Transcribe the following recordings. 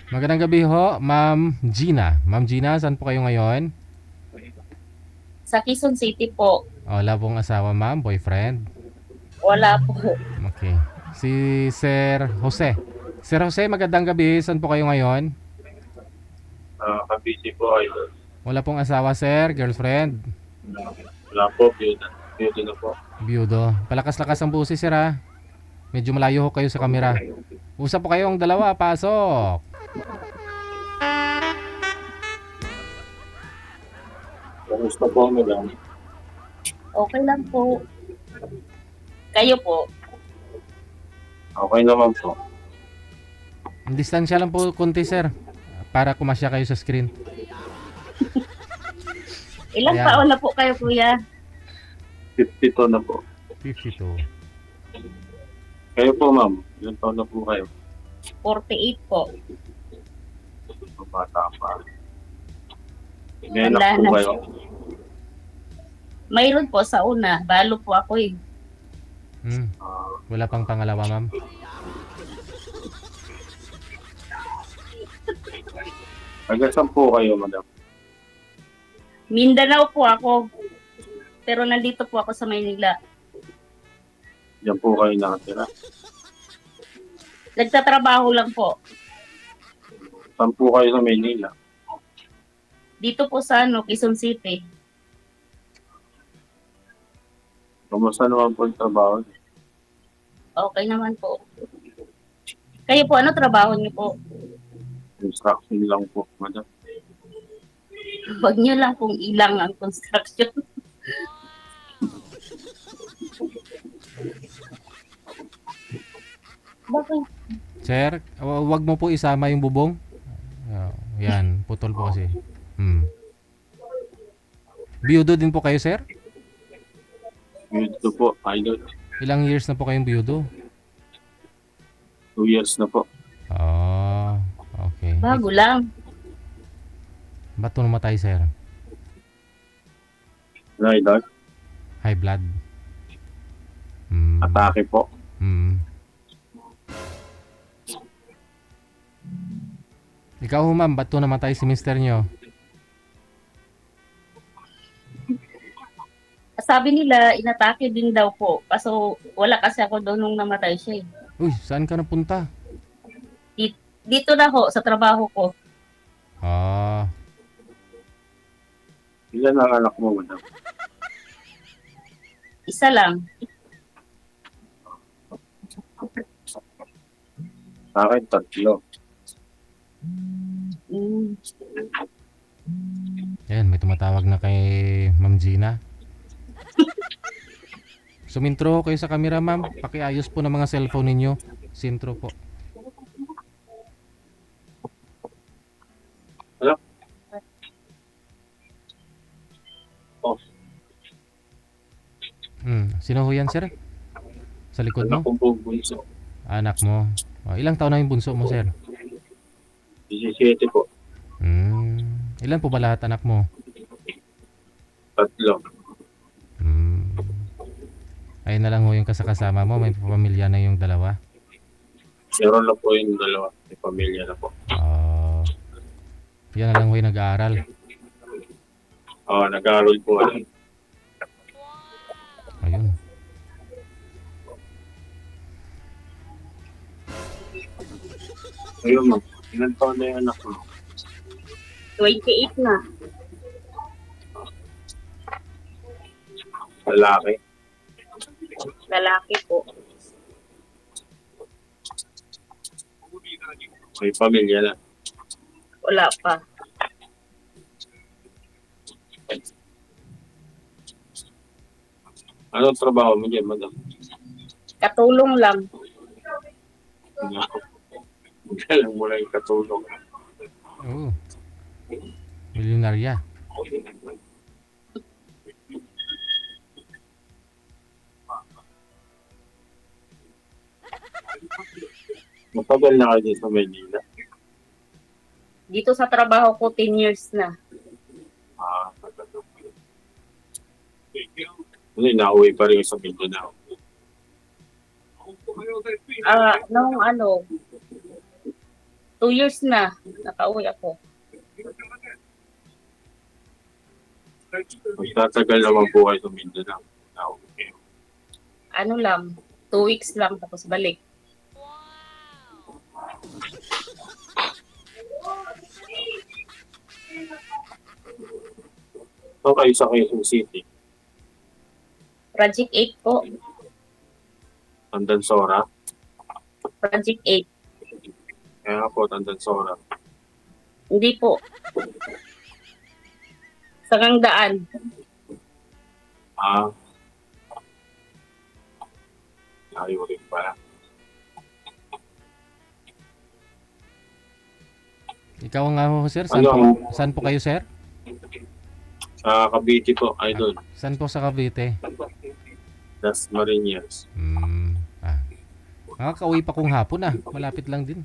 Magandang gabi ho, Ma'am Gina. Ma'am Gina, saan po kayo ngayon? Sa Quezon City po. Wala pong asawa, ma'am, boyfriend. Wala po. Okay. Si Sir Jose. Sir Jose, magandang gabi. Saan po kayo ngayon? Kabisi po, idol. Wala pong asawa, sir, girlfriend, Wala po, beauty na po. biyudo. Palakas-lakas ang busi, sir, ha? Medyo malayo ho kayo sa kamera. Usap po kayong dalawa, pasok. Kamusta po, madam? Okay lang po. Kayo po. Okay naman po. Ang distansya lang po konti, sir. Para kumasya kayo sa screen. Ilang Ayan. taon na po kayo, kuya? 52 na po. 52. Kayo po, ma'am. Ilan taon na po kayo? 48 po. Bata pa. May anak Wala po na. kayo? Mayroon po sa una. Balo po ako eh. Wala pang pangalawa, ma'am. Hanggang saan po kayo, madam? Mindanao po ako. Pero nandito po ako sa Maynila. Diyan po kayo nakatira. Nagtatrabaho lang po. Saan po kayo sa Maynila? Dito po sa Quezon City. Kamusta naman po yung trabaho? Okay naman po. Kayo po, ano trabaho niyo po? Construction lang po, madam. Huwag niyo lang pong ilang ang construction. Bakit? Sir, wag mo po isama yung bubong. Yan, putol po kasi. Biyudo din po kayo, sir? Beauty po, idol. Ilang years na po kayong biyudo? 2 years na po. Oh, okay. Bago lang. Ba't po namatay, sir? Ano, idol? High blood. Atake po. Ikaw, ma'am, ba't po namatay si mister nyo? Sabi nila, inatake din daw po. Kaso wala kasi ako doon nung namatay siya eh. Uy, saan ka napunta? Dito na ho, sa trabaho ko. Ah, Ilan ang anak mo, madam? Isa lang. Sa akin, 3. Mm. yan, may tumatawag na kay Ma'am Gina. Sumintro kayo sa camera, ma'am. Pakiayos po ng mga cellphone ninyo. Sintro po. Hello? Oh, Sino ho yan, sir? Sa likod anak mo? ko po, bunso. Anak mo. Ilang taon na yung bunso mo, sir? 17 po. Ilan po ba lahat anak mo? 3. Ayun na lang ho yung kasama mo. May pamilya na yung dalawa. Meron na po yung 2. May pamilya na po. Yan na lang ho yung nag-aaral. Nag-aaral po. Ayun. Ayun, ma'am. Ilan taon na yung anak mo? 28 na. Lalaki. Lalaki po. May pamilya na. Wala pa. Anong trabaho mo dyan, madam? Katulong lang. Galang mo lang yung katulong. Oo. Milyonarya. Matagal na kayo dito sa Maynila. Dito sa trabaho ko, 10 years na. Ano, nauwi pa rin sa Mindanao. Nung ano, 2 years na. Nakauwi ako. Magtatagal naman po kayo sa Mindanao. Okay. Ano lang, 2 weeks lang tapos balik. So kayo sa Quezon City, Project 8 po. Tandansora. Project 8. Kaya nga po, Tandansora. Hindi po. Sagang daan. Ah. Layo rin pala. Ikaw nga ho, sir. Ano? Saan po kayo, sir? Sa Cavite po, idol. Saan po sa Cavite? Das Marinas. Nakakauwi pa kung hapon malapit lang din.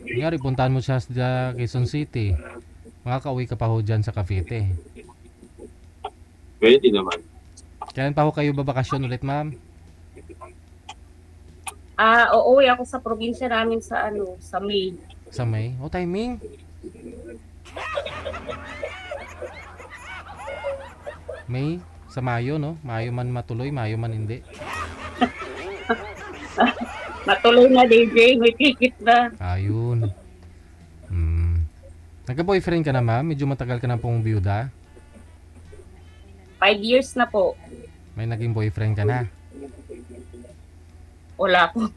Kunyari, puntahan mo siya sa Quezon City. Makakauwi ka pa ho dyan sa Cavite. Pwede naman. Kailan pa ho kayo babakasyon ulit, ma'am? Uuwi ako sa probinsya namin sa sa May. Sa May? O, timing. May? Sa Mayo, no? Mayo man matuloy, Mayo man hindi. Matuloy na DJ, may ticket na. Ayun. Nagka-boyfriend ka na, ma'am? Medyo matagal ka na pong byuda. 5 years na po. May naging boyfriend ka na. Wala po.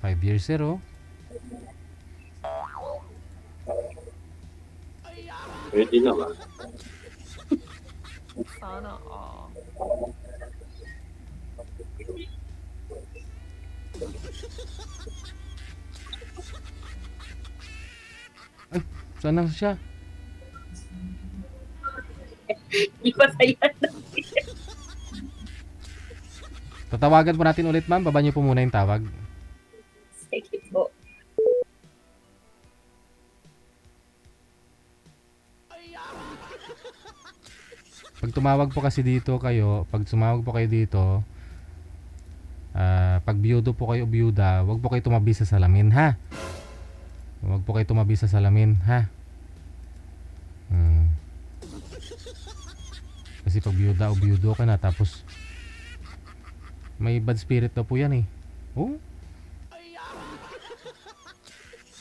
5 years, sir, oh. Pwede naman. Sana all. Sana siya? Di pa saya na. Tatawagan po natin ulit, ma'am. Baba niyo po muna yung tawag. Sige po. Pag tumawag po kasi dito kayo, pag tumawag po kayo dito, pag biyudo po kayo, biyuda, wag po kayo tumabi sa salamin, ha? Wag po kayo tumabi sa salamin, ha? Kasi pag biyuda o biyudo ka na, tapos may bad spirit daw po yan, eh. Oh?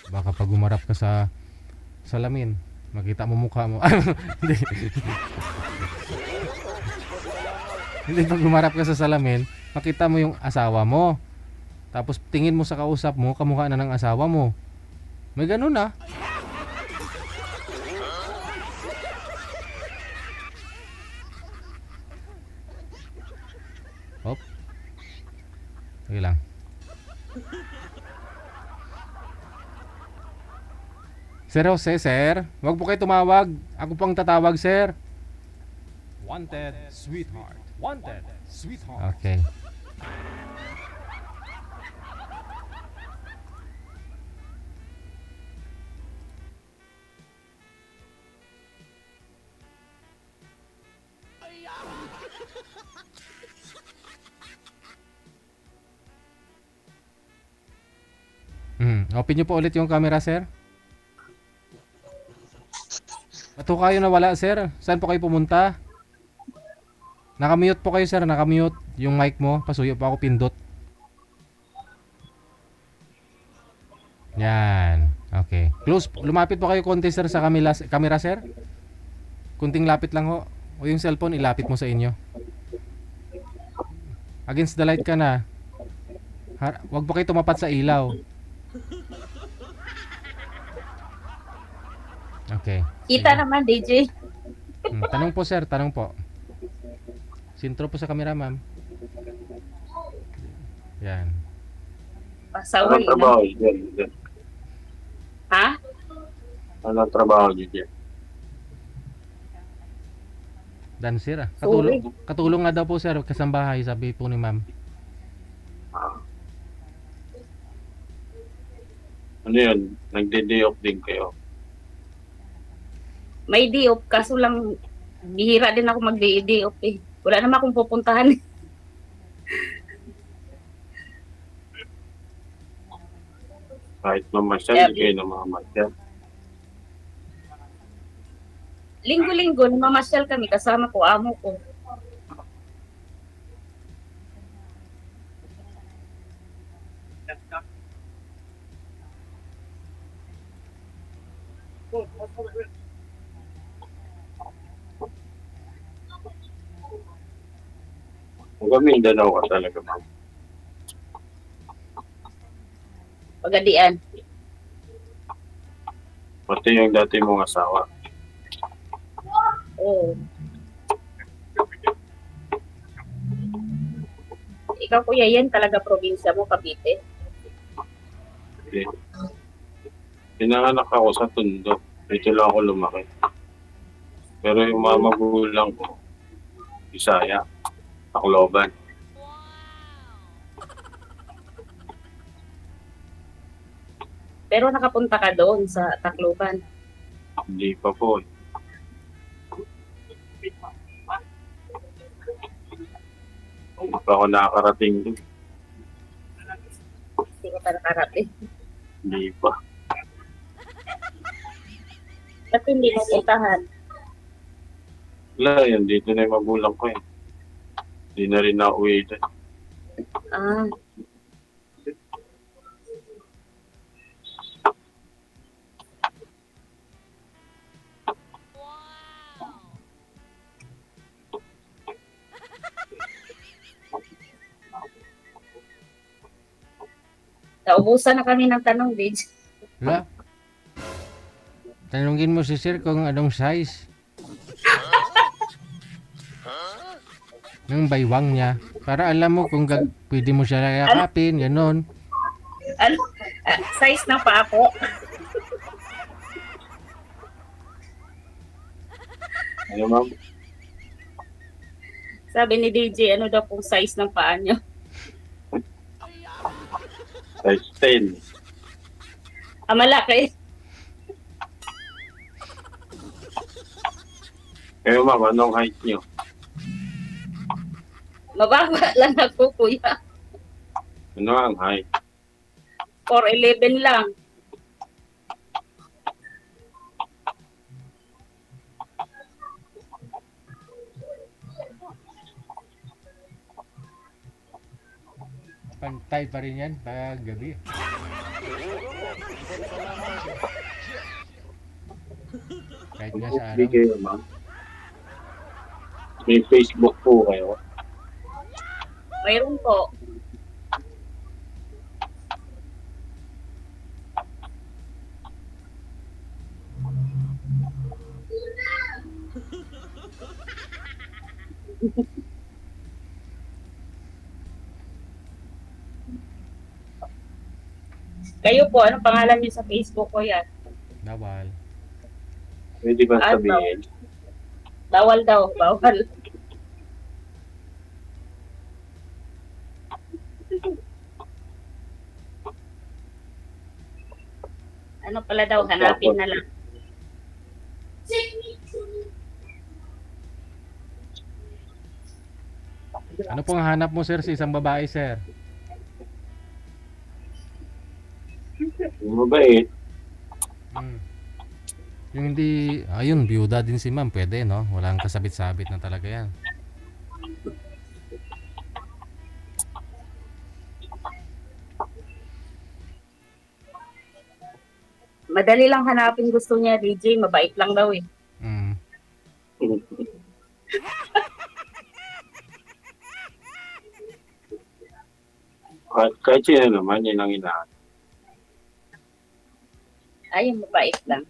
Baka pag umarap ka sa salamin, makita mo mukha mo. Hindi. Hindi, pag umarap ka sa salamin, makita mo yung asawa mo. Tapos tingin mo sa kausap mo, kamukha na ng asawa mo. May ganun Hop. Sige lang. Sir Jose, sir. Wag po kayo tumawag. Ako pang tatawag, sir. Wanted, sweetheart. Wanted, sweetheart. Okay. Open nyo po ulit yung camera, sir. Ba't ho kayo nawala, sir? Saan po kayo pumunta? Nakamute po kayo, sir. Nakamute yung mic mo. Pasuyo po ako pindot. Yan. Okay. Close. Lumapit po kayo konti, sir, sa camera, sir. Kunting lapit lang ho. O yung cellphone, ilapit mo sa inyo. Against the light ka na. Wag po kayo tumapat sa ilaw. Okay. Kita naman, DJ. Tanong po, sir. Tanong po. Sintro po sa camera, ma'am. Yan. Pasaway. Anong trabaho niyo dyan? Ha? Anong trabaho niyo dyan? Dancer, Sorry. Katulong nga daw po, sir. Kasambahay, sabi po ni ma'am. Ano yun? Nagde-day off din kayo? May day off, kaso lang bihira din ako mag-day off eh. Wala naman akong pupuntahan. Kahit mamasyal, Yeah. hindi kayo namamasyal. Linggo-linggo, namamasyal kami, kasama ko, amo ko. Hanggang Mindanao ka talaga, ma'am. Pagadian. Pati yung dati mong asawa. Oo. Ikaw, kuya, yan talaga probinsya mo, Cavite. Okay. Pinanganak ako sa Tondo. Dito lang ako lumaki. Pero yung mga magulang ko, Bisaya, Tacloban. Pero nakapunta ka doon sa Tacloban. Hindi pa po. Hindi pa ako nakakarating doon. Hindi ko pa nakarating. Hindi pa. Ba't hindi mo puntahan? Wala yan, dito na yung magulang ko eh. Hindi na rin nauwi doon. Ah, naubusan na kami ng tanong, Lidge. Wala. Tanungin mo si sir kung anong size ng baywang niya. Para alam mo kung pwede mo siya yakapin, ganon. Ano? Size ng paa ko. Ano ma'am? Sabi ni DJ, ano daw pong size ng paa niyo? Size 10. Ah, malaki. Kayo ma'am, anong height nyo? Mababa lang ako, kuya. Ano ang height? 4'11 lang. Pantay pa rin yan pag gabi. Kahit nga sa Hindi araw. kayo ma'am. May Facebook po kayo. Mayroon po. Kayo po, anong pangalan niyo sa Facebook ko yan? Bawal. Pwede ba Ano? sabihin? Bawal daw, bawal. Ano pala daw, hanapin na lang. Ano pong hanap mo sir sa isang babae sir? Yung mabait. Hmm. Yung hindi, ayun, byuda din si ma'am, pwede no? Walang kasabit-sabit na talaga yan. Madali lang hanapin gusto niya, DJ. Mabait lang daw eh. Hmm. Kahit sino naman, yun ang inahan. Ay, mabait lang.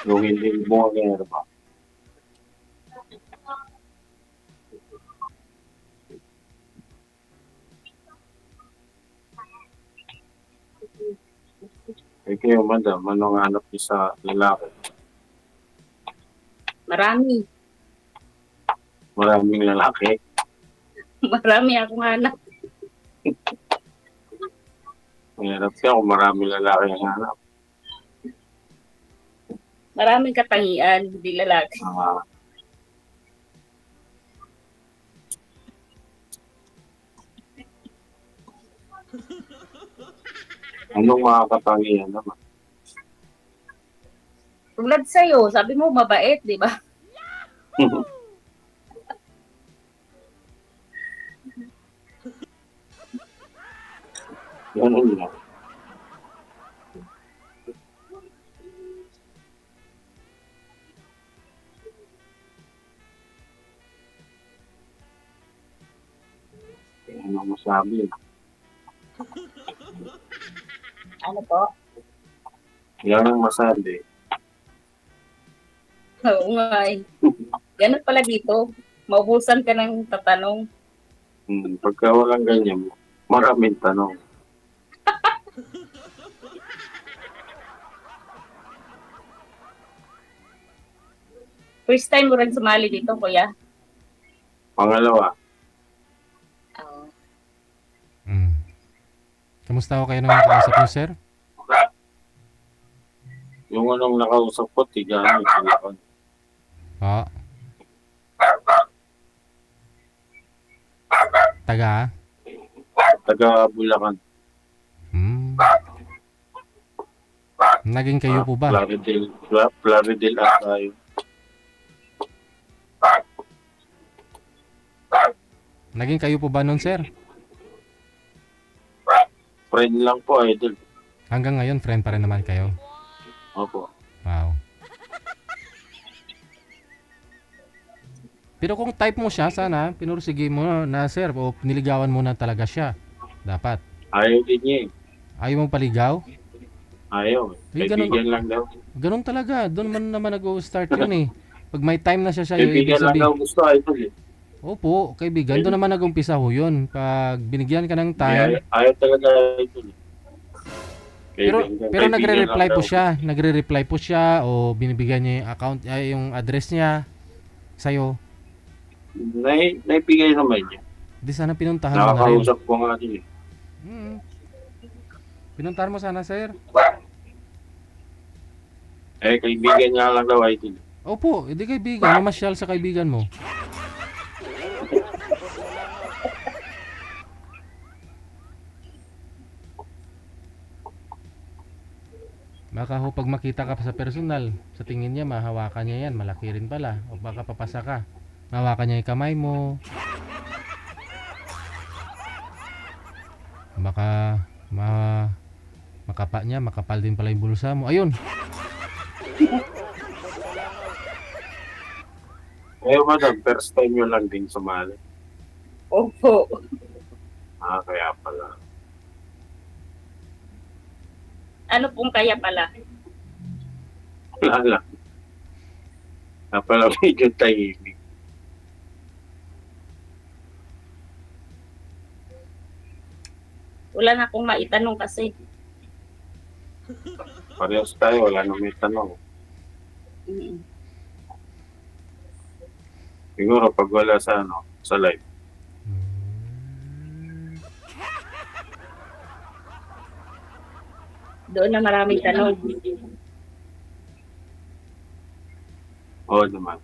Yung hindi mo ganyan ba? Eh kayo, madam, anong hanap niyo sa lalaki? Marami. Maraming lalaki. Marami akong hanap. Mahirap siya kung maraming lalaki ang hanap. Maraming katangian, hindi lalaki. Anong makakatangian naman? Tulad sa'yo, sabi mo mabait, di ba? Ganun lang. Ano masabi? Ano po? Yan ang masabi. Oo nga eh. Ganun pala dito. Maubusan ka ng tatanong. Pagka walang ganyan, maraming tanong. First time mo rin sumali dito, kuya? Pangalawa, Oo. Mm. Kamusta ko kayo nang nakausap niyo, sir? yung anong nakausap ko, tigaan, Bulacan. Oo. Taga? Taga Bulacan. Hmm. Naging kayo po ba? Plaridel at tayo. Naging kayo po ba nun, sir? Friend lang po, idol. Hanggang ngayon, friend pa rin naman kayo. Opo. Wow. Pero kung type mo siya, sana pinursige mo na, sir, o niligawan mo na talaga siya. Dapat. Ayaw din niya eh. Ayaw mong paligaw? Ayaw. Eh, Kaibigan lang daw. Ganun talaga. Doon man naman nag-start yun eh. Pag may time na siya sa'yo, ibig Kaibigan lang daw sabihin. gusto, idol eh. Opo, kaibigan. Doon naman nag-umpisa ho yun. Pag binigyan ka ng time. Ayaw talaga, idol eh. Pero Kaibigan nagre-reply lang po daw. siya. Nagre-reply po siya o binibigyan niya yung account, yung address niya sa'yo. Naibigay naman niya. Di sana pinuntahan mo na rin. Nakakausap ko nga din eh. Pinuntahan mo sana, sir. Kaibigan niya lang daw, idol. Opo, hindi kaibigan. Mamasyal sa kaibigan mo. Baka ho pag makita ka pa sa personal, sa tingin niya mahawakan niya yan, malaki rin pala. O baka papasa ka, mahawakan niya yung kamay mo. Baka makapa niya, makapal din pala yung bulsa mo. Ayun, Madam, first time nyo lang din sumali. Opo. Kaya pala. Ano pong kaya pala? Wala lang. Pala medyo tahimik. Wala na akong maitanong kasi. Parehas tayo, wala nang may tanong. Mm. Siguro pag wala sa sa live. Doon na maraming tanong. Oo naman.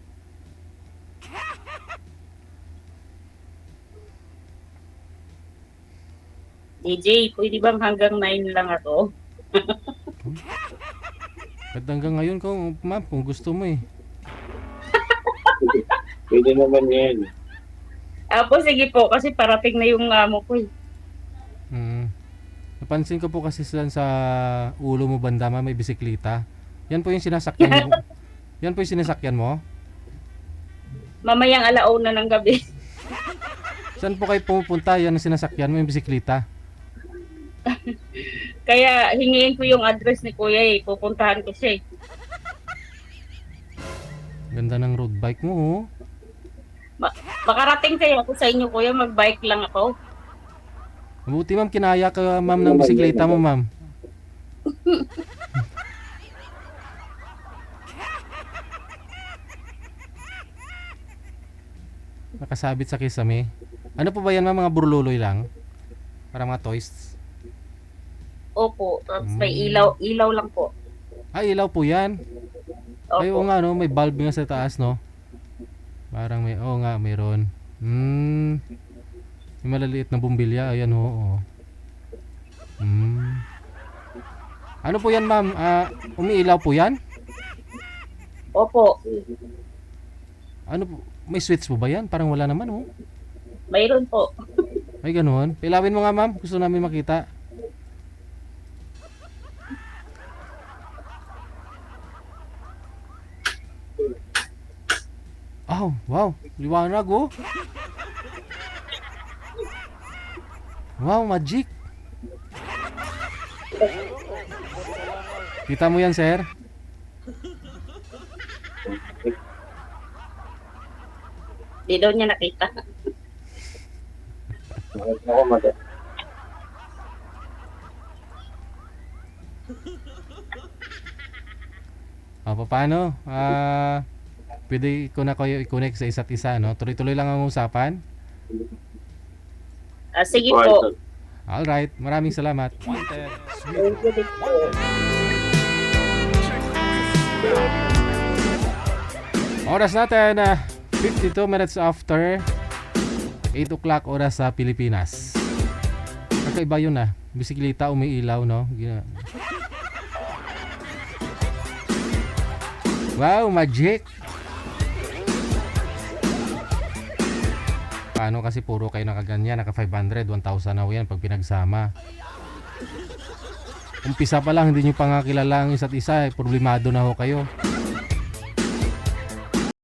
DJ, pwede bang hanggang 9 lang ako? at hanggang ngayon ma'am, kung gusto mo eh. Pwede naman yan. Apo, sige po, kasi parating na yung amo ko eh. Napansin ko po kasi sa ulo mo banda may bisikleta. Yan po yung sinasakyan mo. Yan po yung sinasakyan mo. Mamayang alauna ng gabi. Saan po kayo pumupunta? Yan ang sinasakyan mo, yung bisikleta. Kaya hingiin ko yung address ni kuya eh. Pupuntahan ko siya eh. Ganda ng road bike mo oh. Makarating kayo ako sa inyo kuya, magbike lang ako. Mabuti ma'am, kinaya ka ma'am ng bisikleta mo ma'am. Nakasabit sa kisame. Ano po ba yan ma'am, mga burluloy lang? Para mga toys? Opo, tapos may ilaw lang po. Ilaw po yan. Ay, oo Opo. nga no, may bulb nga sa taas no. Parang may, oo nga, mayroon. May malaliit na bumbilya, ayan oo. Hmm. Ano po yan, ma'am? Umiilaw po yan? Opo, Ano po? May switch po ba yan? Parang wala naman, oh. mayroon po. May ganun. Pilawin mo nga, ma'am. Gusto namin makita. Oh, wow. Liwanag, oh. Wow, magic. Kita mo yan, sir? Di daw niya nakita. Ako mali. Paano? Pwede ko na kayo i-connect sa isa't isa, no? Tuloy-tuloy lang ang usapan. Sige Ito, po. idol. Alright, maraming salamat. Wanted Thank you din po. Oras natin, 52 minutes after 8 o'clock oras sa Pilipinas. Kakaiba yun bisikleta umiilaw, no? Wow, magic! Paano kasi puro kayo nakaganyan, naka 500, 1,000 na yan pag pinagsama. Umpisa pa lang, hindi nyo pa nga kilala ang isa't isa, problemado na ho kayo.